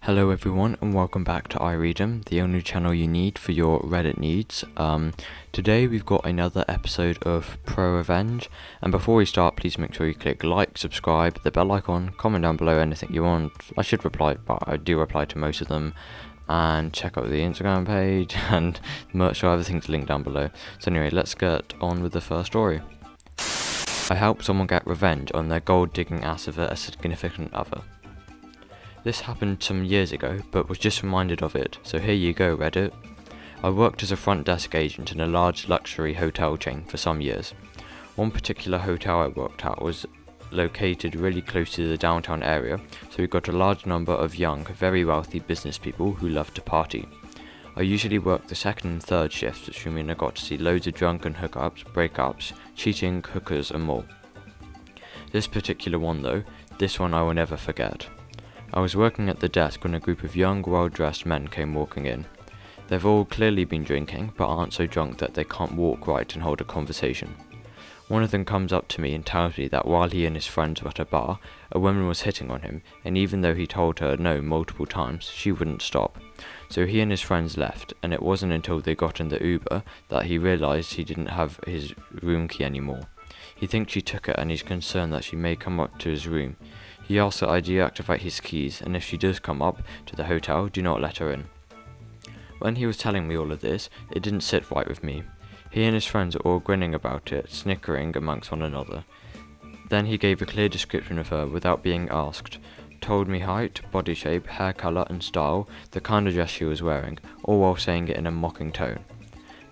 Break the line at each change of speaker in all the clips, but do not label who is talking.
Hello everyone and welcome back to iRead'em, the only channel you need for your Reddit needs. Today we've got another episode of ProRevenge, and before we start, please make sure you click like, subscribe, the bell icon, comment down below anything you want. I should reply, but I do reply to most of them, and check out the Instagram page and the merch shop, everything's linked down below. So anyway, let's get on with the first story. I helped someone get revenge on their gold digging ass of a significant other. This happened some years ago, but was just reminded of it, so here you go, Reddit. I worked as a front desk agent in a large luxury hotel chain for some years. One particular hotel I worked at was located really close to the downtown area, so we got a large number of young, very wealthy business people who loved to party. I usually worked the second and third shifts, which mean I got to see loads of drunken hookups, breakups, cheating, hookers and more. This particular one though, this one I will never forget. I was working at the desk when a group of young, well-dressed men came walking in. They've all clearly been drinking, but aren't so drunk that they can't walk right and hold a conversation. One of them comes up to me and tells me that while he and his friends were at a bar, a woman was hitting on him, and even though he told her no multiple times, she wouldn't stop. So he and his friends left, and it wasn't until they got in the Uber that he realised he didn't have his room key anymore. He thinks she took it and he's concerned that she may come up to his room. He asks that I deactivate his keys, and if she does come up to the hotel, do not let her in. When he was telling me all of this, it didn't sit right with me. He and his friends are all grinning about it, snickering amongst one another. Then he gave a clear description of her without being asked, told me height, body shape, hair colour and style, the kind of dress she was wearing, all while saying it in a mocking tone.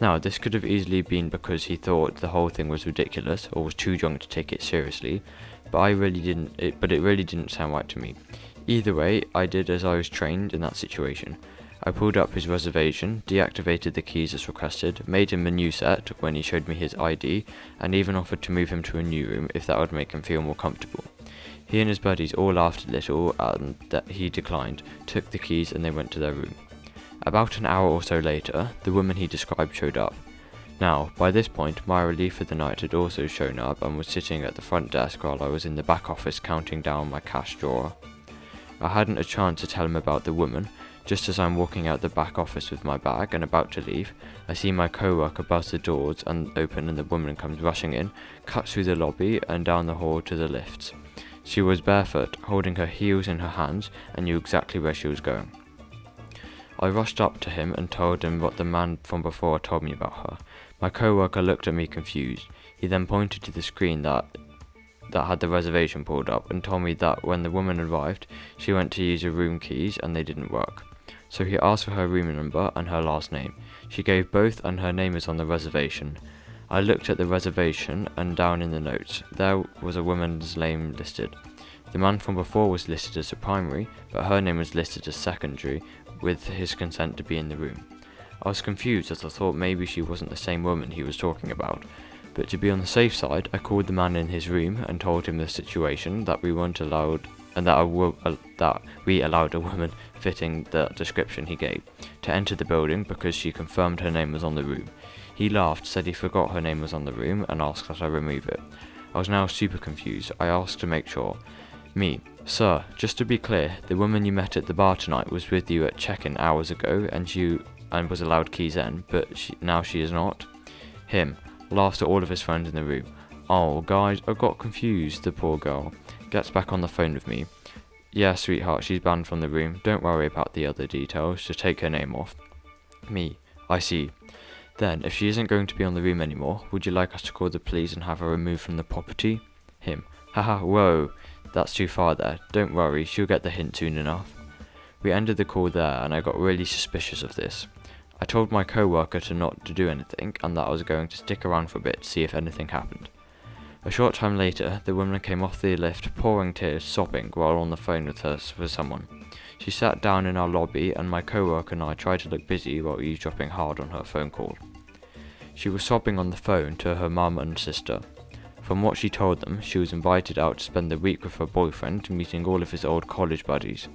Now, this could have easily been because he thought the whole thing was ridiculous or was too drunk to take it seriously, but it really didn't sound right to me. Either way, I did as I was trained in that situation. I pulled up his reservation, deactivated the keys as requested, made him a new set when he showed me his ID, and even offered to move him to a new room if that would make him feel more comfortable. He and his buddies all laughed a little, and that he declined, took the keys and they went to their room. About an hour or so later, the woman he described showed up. Now, by this point, my relief for the night had also shown up and was sitting at the front desk while I was in the back office counting down my cash drawer. I hadn't a chance to tell him about the woman. Just as I'm walking out the back office with my bag and about to leave, I see my co-worker buzz the doors and open and the woman comes rushing in, cuts through the lobby and down the hall to the lifts. She was barefoot, holding her heels in her hands, and knew exactly where she was going. I rushed up to him and told him what the man from before told me about her. My co-worker looked at me confused. He then pointed to the screen that had the reservation pulled up and told me that when the woman arrived, she went to use her room keys and they didn't work. So he asked for her room number and her last name. She gave both and her name is on the reservation. I looked at the reservation and down in the notes, there was a woman's name listed. The man from before was listed as a primary, but her name was listed as secondary, with his consent to be in the room. I was confused as I thought maybe she wasn't the same woman he was talking about, but to be on the safe side, I called the man in his room and told him the situation, that we weren't allowed, and that we allowed a woman fitting the description he gave to enter the building because she confirmed her name was on the room. He laughed, said he forgot her name was on the room, and asked that I remove it. I was now super confused. I asked to make sure. Me: Sir, just to be clear, the woman you met at the bar tonight was with you at check-in hours ago and was allowed keys in, but now she is not? Him: laughs at all of his friends in the room. Oh, guys, I got confused, the poor girl. Gets back on the phone with me. Yeah, sweetheart, she's banned from the room. Don't worry about the other details, just take her name off. Me: I see. Then, if she isn't going to be on the room anymore, would you like us to call the police and have her removed from the property? Him: haha, whoa, that's too far there. Don't worry, she'll get the hint soon enough. We ended the call there and I got really suspicious of this. I told my co-worker not to do anything and that I was going to stick around for a bit to see if anything happened. A short time later, the woman came off the lift pouring tears, sobbing while on the phone with someone. She sat down in our lobby and my co-worker and I tried to look busy while eavesdropping hard on her phone call. She was sobbing on the phone to her mum and sister. From what she told them, she was invited out to spend the week with her boyfriend, meeting all of his old college buddies.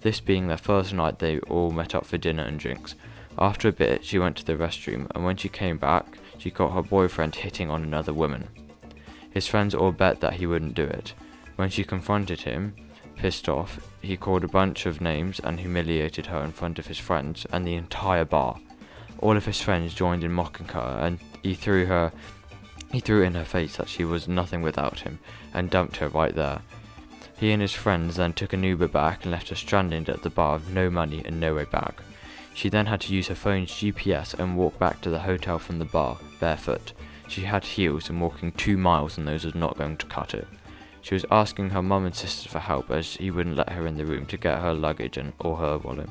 This being their first night, they all met up for dinner and drinks. After a bit, she went to the restroom, and when she came back, she got her boyfriend hitting on another woman. His friends all bet that he wouldn't do it. When she confronted him, pissed off, he called a bunch of names and humiliated her in front of his friends and the entire bar. All of his friends joined in mocking her, and he threw in her face that she was nothing without him, and dumped her right there. He and his friends then took an Uber back and left her stranded at the bar with no money and no way back. She then had to use her phone's GPS and walk back to the hotel from the bar, barefoot. She had heels, and walking 2 miles on those was not going to cut it. She was asking her mum and sister for help, as he wouldn't let her in the room to get her luggage or her wallet.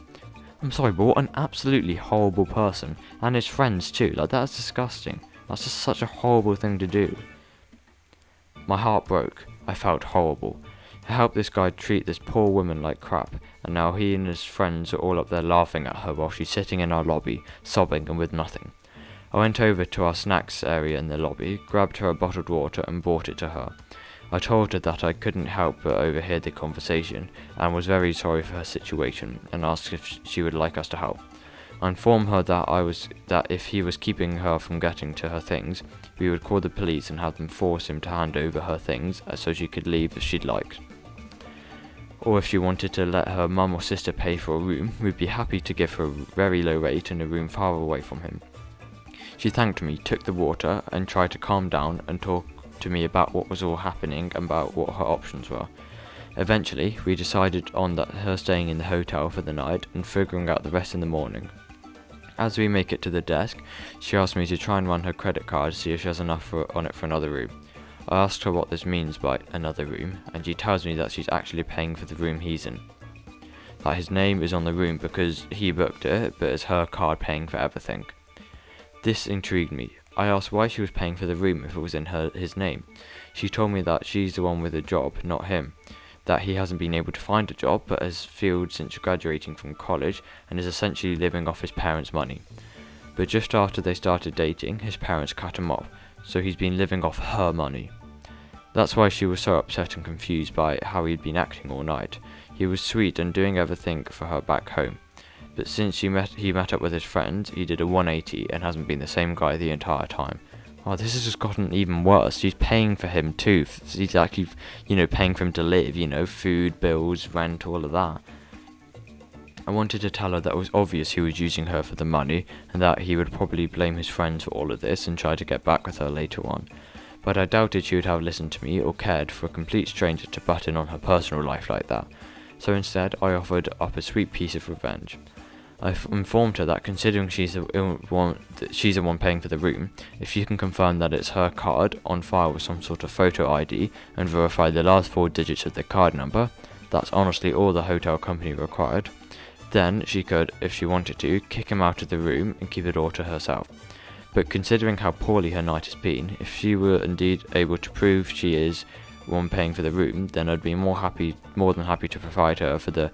I'm sorry, but what an absolutely horrible person. And his friends too, like that's disgusting. That's just such a horrible thing to do. My heart broke. I felt horrible. I helped this guy treat this poor woman like crap, and now he and his friends are all up there laughing at her while she's sitting in our lobby, sobbing and with nothing. I went over to our snacks area in the lobby, grabbed her a bottled water and brought it to her. I told her that I couldn't help but overhear the conversation, and was very sorry for her situation, and asked if she would like us to help. I informed her that if he was keeping her from getting to her things, we would call the police and have them force him to hand over her things so she could leave if she'd liked. Or if she wanted to let her mum or sister pay for a room, we'd be happy to give her a very low rate and a room far away from him. She thanked me, took the water, and tried to calm down and talk to me about what was all happening and about what her options were. Eventually, we decided on that her staying in the hotel for the night and figuring out the rest in the morning. As we make it to the desk, she asked me to try and run her credit card to see if she has enough on it for another room. I asked her what this means by another room, and she tells me that she's actually paying for the room he's in. That his name is on the room because he booked it, but it's her card paying for everything. This intrigued me. I asked why she was paying for the room if it was in his name. She told me that she's the one with a job, not him. That he hasn't been able to find a job, but has failed since graduating from college and is essentially living off his parents' money. But just after they started dating, his parents cut him off, so he's been living off her money. That's why she was so upset and confused by how he'd been acting all night. He was sweet and doing everything for her back home. But since he met up with his friends, he did a 180 and hasn't been the same guy the entire time. Oh, this has just gotten even worse. She's paying for him too. She's actually, paying for him to live, food, bills, rent, all of that. I wanted to tell her that it was obvious he was using her for the money, and that he would probably blame his friends for all of this and try to get back with her later on. But I doubted she would have listened to me or cared for a complete stranger to butt in on her personal life like that. So instead, I offered up a sweet piece of revenge. I informed her that considering she's the one paying for the room, if she can confirm that it's her card on file with some sort of photo ID and verify the last 4 digits of the card number, that's honestly all the hotel company required, then she could, if she wanted to, kick him out of the room and keep it all to herself. But considering how poorly her night has been, if she were indeed able to prove she is one paying for the room, then I'd be more than happy to provide her for the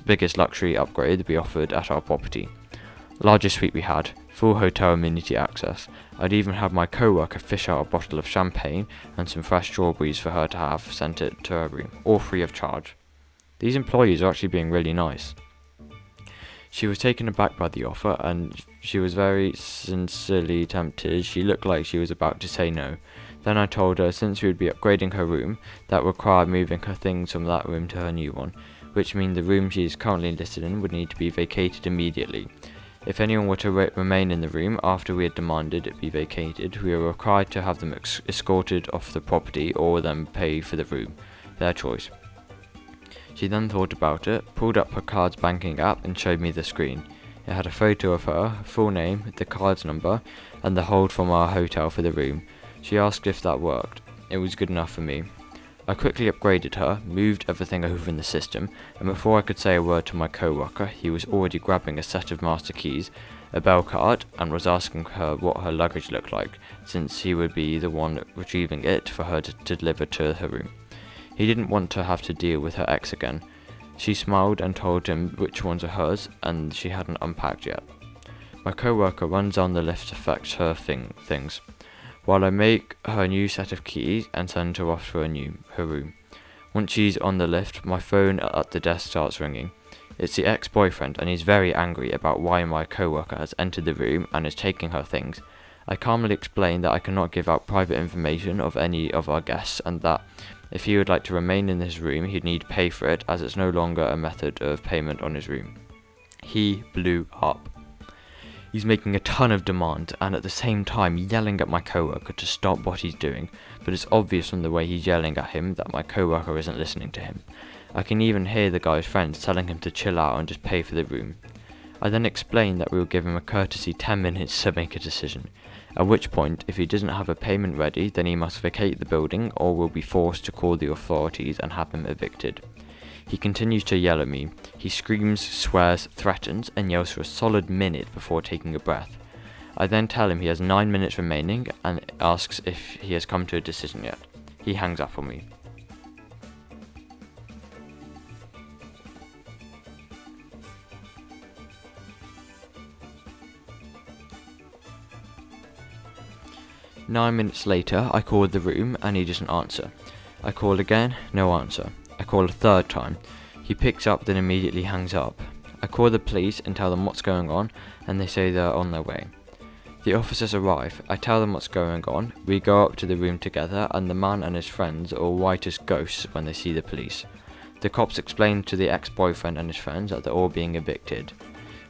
biggest luxury upgrade we offered at our property. Largest suite we had, full hotel amenity access. I'd even have my co-worker fish out a bottle of champagne and some fresh strawberries for her to have sent it to her room, all free of charge. These employees are actually being really nice. She was taken aback by the offer, and she was very sincerely tempted. She looked like she was about to say no. Then I told her since we would be upgrading her room, that required moving her things from that room to her new one, which means the room she is currently listed in would need to be vacated immediately. If anyone were to remain in the room after we had demanded it be vacated, we were required to have them escorted off the property or them pay for the room. Their choice. She then thought about it, pulled up her card's banking app and showed me the screen. It had a photo of her, full name, the card's number, and the hold from our hotel for the room. She asked if that worked. It was good enough for me. I quickly upgraded her, moved everything over in the system, and before I could say a word to my co-worker, he was already grabbing a set of master keys, a bell card, and was asking her what her luggage looked like, since he would be the one retrieving it for her to deliver to her room. He didn't want to have to deal with her ex again. She smiled and told him which ones are hers, and she hadn't unpacked yet. My co-worker runs down the lift to fetch her things, while I make her new set of keys and send her off to her room. Once she's on the lift, my phone at the desk starts ringing. It's the ex-boyfriend, and he's very angry about why my co-worker has entered the room and is taking her things. I calmly explained that I cannot give out private information of any of our guests, and that if he would like to remain in his room, he'd need to pay for it, as it's no longer a method of payment on his room. He blew up. He's making a ton of demands, and at the same time yelling at my coworker to stop what he's doing, but it's obvious from the way he's yelling at him that my coworker isn't listening to him. I can even hear the guy's friends telling him to chill out and just pay for the room. I then explained that we will give him a courtesy 10 minutes to make a decision, at which point, if he doesn't have a payment ready, then he must vacate the building or will be forced to call the authorities and have him evicted. He continues to yell at me. He screams, swears, threatens, and yells for a solid minute before taking a breath. I then tell him he has 9 minutes remaining and asks if he has come to a decision yet. He hangs up on me. Nine minutes later, I call the room and he doesn't answer. I call again, no answer. I call a third time. He picks up, then immediately hangs up. I call the police and tell them what's going on, and they say they're on their way. The officers arrive. I tell them what's going on. We go up to the room together, and the man and his friends are white as ghosts when they see the police. The cops explain to the ex-boyfriend and his friends that they're all being evicted.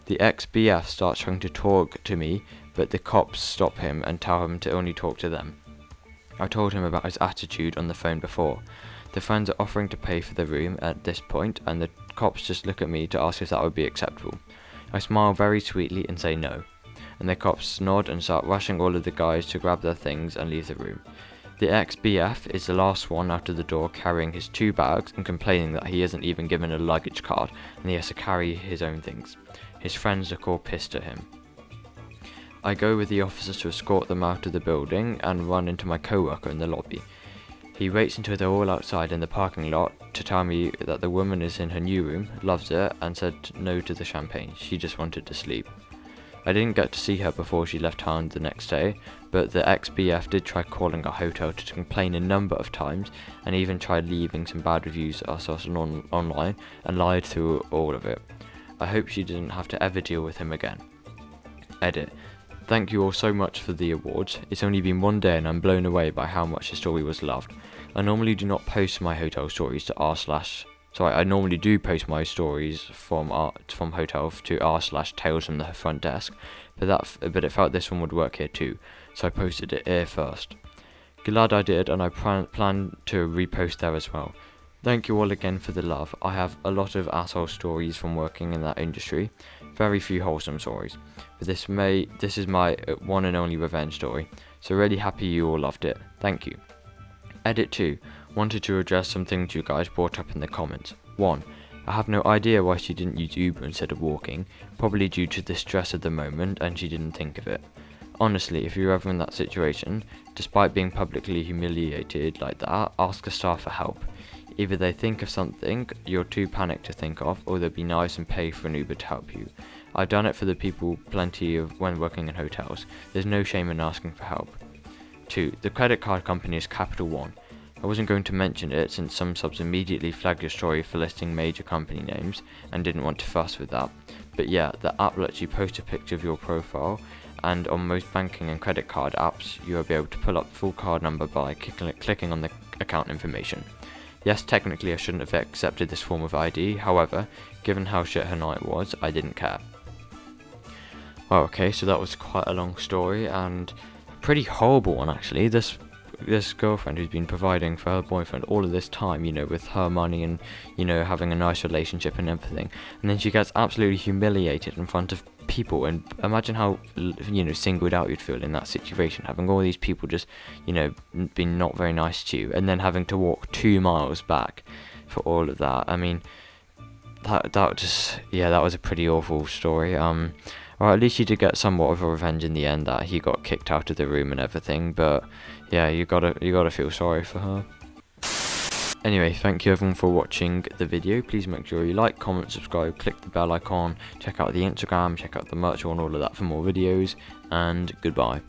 The ex-BF starts trying to talk to me, but the cops stop him and tell him to only talk to them. I told him about his attitude on the phone before. The friends are offering to pay for the room at this point, and the cops just look at me to ask if that would be acceptable. I smile very sweetly and say no, and the cops nod and start rushing all of the guys to grab their things and leave the room. The ex-BF is the last one out of the door, carrying his 2 bags and complaining that he isn't even given a luggage card and he has to carry his own things. His friends look all pissed at him. I go with the officers to escort them out of the building and run into my coworker in the lobby. He waits until they're all outside in the parking lot to tell me that the woman is in her new room, loves it, and said no to the champagne. She just wanted to sleep. I didn't get to see her before she left town the next day, but the ex-BF did try calling our hotel to complain a number of times, and even tried leaving some bad reviews of us online and lied through all of it. I hope she didn't have to ever deal with him again. Edit. Thank you all so much for the awards. It's only been 1 day and I'm blown away by how much the story was loved. I normally do not post my hotel stories to I normally do post my stories from hotel to r/tales from the front desk, but it felt this one would work here too, so I posted it here first. Glad I did, and I plan to repost there as well. Thank you all again for the love. I have a lot of asshole stories from working in that industry, very few wholesome stories, but this is my one and only revenge story, so really happy you all loved it. Thank you. Edit 2. Wanted to address some things you guys brought up in the comments. 1. I have no idea why she didn't use Uber instead of walking, probably due to the stress of the moment and she didn't think of it. Honestly, if you're ever in that situation, despite being publicly humiliated like that, ask the staff for help. Either they think of something you're too panicked to think of, or they'll be nice and pay for an Uber to help you. I've done it for the people plenty of when working in hotels. There's no shame in asking for help. 2. The credit card company is Capital One. I wasn't going to mention it since some subs immediately flagged your story for listing major company names and didn't want to fuss with that. But yeah, the app lets you post a picture of your profile, and on most banking and credit card apps you will be able to pull up the full card number by clicking on the account information. Yes, technically I shouldn't have accepted this form of ID, however, given how shit her night was, I didn't care. Well, okay, so that was quite a long story, and a pretty horrible one actually. This girlfriend who's been providing for her boyfriend all of this time, with her money and, having a nice relationship and everything, and then she gets absolutely humiliated in front of people. And imagine how, singled out you'd feel in that situation, having all these people just, being not very nice to you, and then having to walk 2 miles back for all of that. I mean, that was a pretty awful story. Or at least she did get somewhat of a revenge in the end, that he got kicked out of the room and everything, but yeah, you gotta feel sorry for her. Anyway, thank you everyone for watching the video. Please make sure you like, comment, subscribe, click the bell icon, check out the Instagram, check out the merch and all of that for more videos, and goodbye.